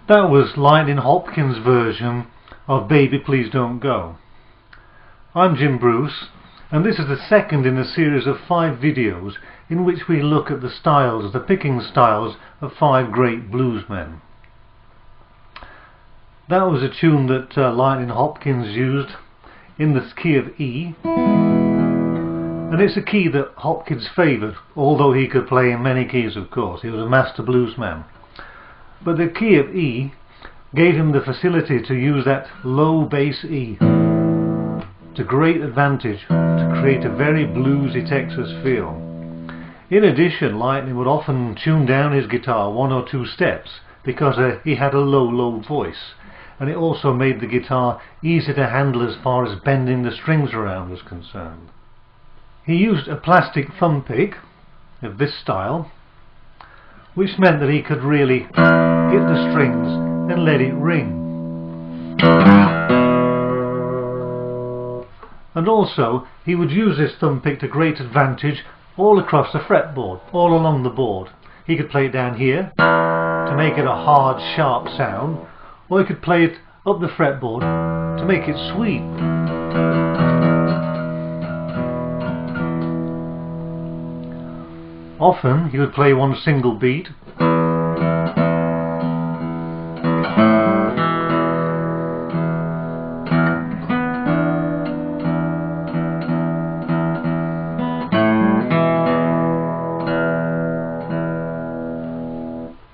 That was Lightning Hopkins' version of Baby Please Don't Go. I'm Jim Bruce, and this is the second in a series of 5 videos in which we look at the styles, the picking styles of 5 great bluesmen. That was a tune that Lightning Hopkins used in the key of E, and it's a key that Hopkins favoured, although he could play in many keys, of course. He was a master bluesman. But the key of E gave him the facility to use that low bass E to great advantage to create a very bluesy Texas feel. In addition, Lightning would often tune down his guitar 1 or 2 steps because he had a low voice, and it also made the guitar easy to handle as far as bending the strings around was concerned. He used a plastic thumb pick of this style, which meant that he could really hit the strings and let it ring. And also he would use this thumb pick to great advantage all across the fretboard, all along the board. He could play it down here to make it a hard, sharp sound, or he could play it up the fretboard to make it sweet. Often he would play one single beat,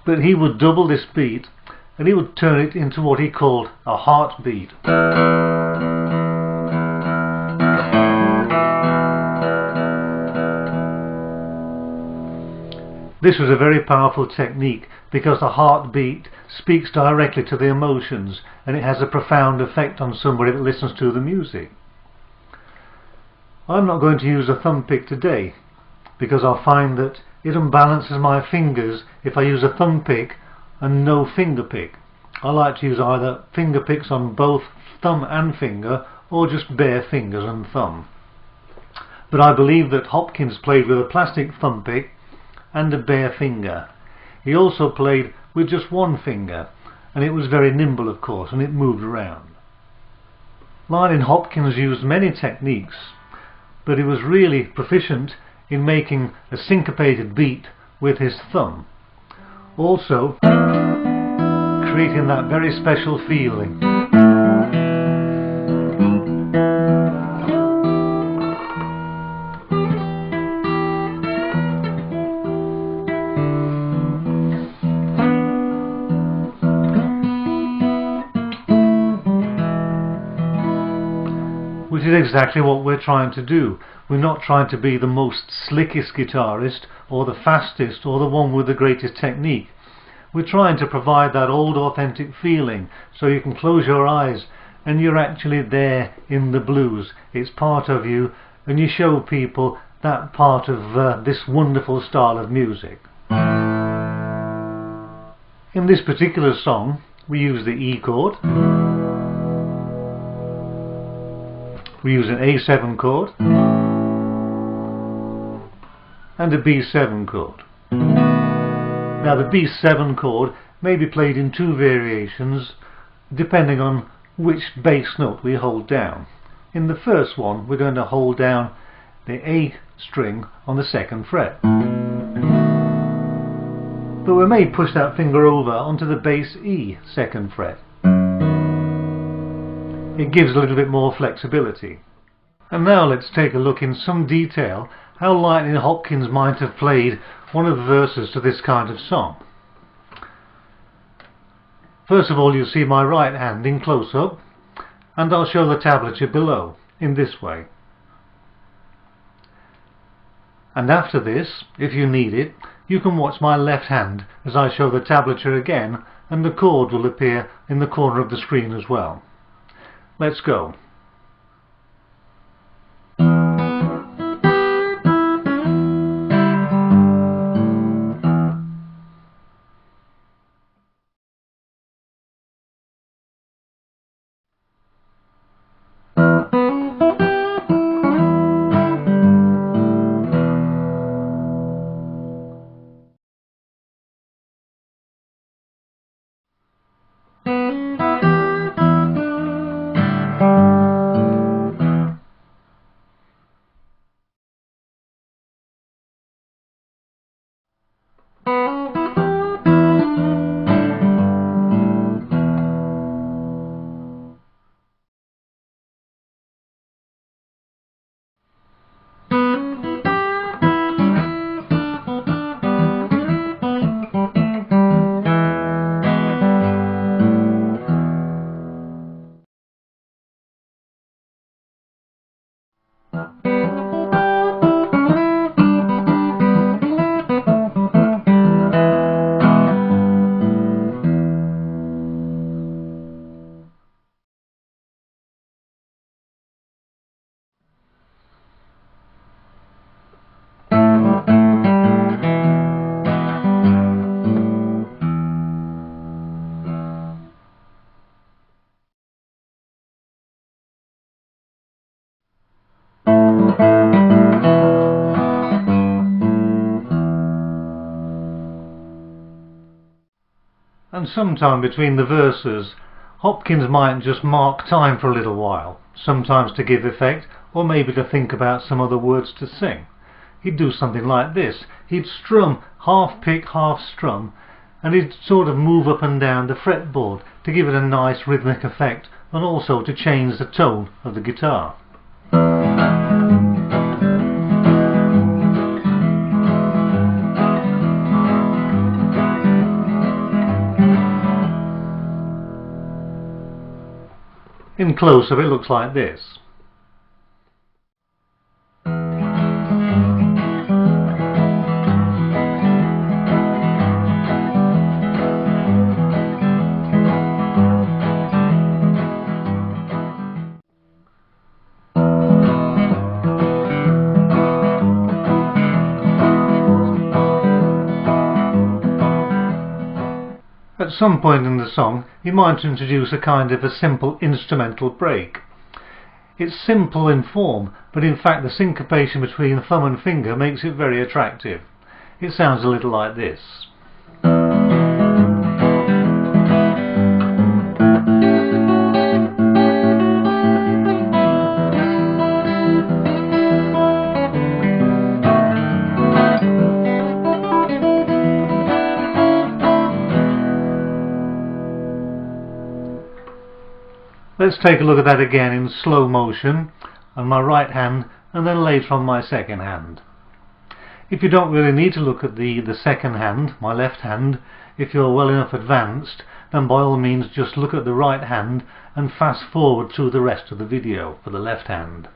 but he would double this beat and he would turn it into what he called a heartbeat. This was a very powerful technique because the heartbeat speaks directly to the emotions, and it has a profound effect on somebody that listens to the music. I'm not going to use a thumb pick today because I'll find that it unbalances my fingers if I use a thumb pick and no finger pick. I like to use either finger picks on both thumb and finger, or just bare fingers and thumb. But I believe that Hopkins played with a plastic thumb pick and a bare finger. He also played with just one finger, and it was very nimble, of course, and it moved around. Lightning Hopkins used many techniques, but he was really proficient in making a syncopated beat with his thumb, also creating that very special feeling. Which is exactly what we're trying to do. We're not trying to be the most slickest guitarist or the fastest or the one with the greatest technique. We're trying to provide that old authentic feeling so you can close your eyes and you're actually there in the blues. It's part of you, and you show people that part of this wonderful style of music. In this particular song we use the E chord, we use an A7 chord and a B7 chord. Now the B7 chord may be played in 2 variations depending on which bass note we hold down. In the first one we're going to hold down the A string on the 2nd fret, but we may push that finger over onto the bass E 2nd fret. It gives a little bit more flexibility. And now let's take a look in some detail how Lightning Hopkins might have played one of the verses to this kind of song. First of all, you'll see my right hand in close-up, and I'll show the tablature below in this way. And after this, if you need it, you can watch my left hand as I show the tablature again, and the chord will appear in the corner of the screen as well. Let's go. And sometime between the verses, Hopkins might just mark time for a little while, sometimes to give effect, or maybe to think about some other words to sing. He'd do something like this. He'd strum, half pick, half strum, and he'd sort of move up and down the fretboard to give it a nice rhythmic effect, and also to change the tone of the guitar. In close-up it looks like this. At some point in the song he might introduce a kind of a simple instrumental break. It's simple in form, but in fact the syncopation between thumb and finger makes it very attractive. It sounds a little like this. Let's take a look at that again in slow motion on my right hand and then later on my second hand. If you don't really need to look at the second hand, my left hand, if you're well enough advanced, then by all means just look at the right hand and fast forward through the rest of the video for the left hand.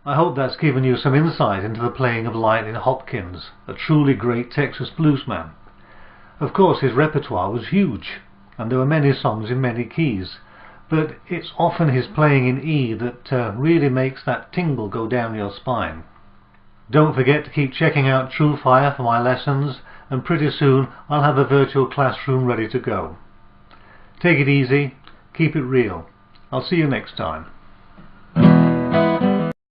I hope that's given you some insight into the playing of Lightnin' Hopkins, a truly great Texas bluesman. Of course his repertoire was huge, and there were many songs in many keys, but it's often his playing in E that really makes that tingle go down your spine. Don't forget to keep checking out TrueFire for my lessons, and pretty soon I'll have a virtual classroom ready to go. Take it easy, keep it real. I'll see you next time.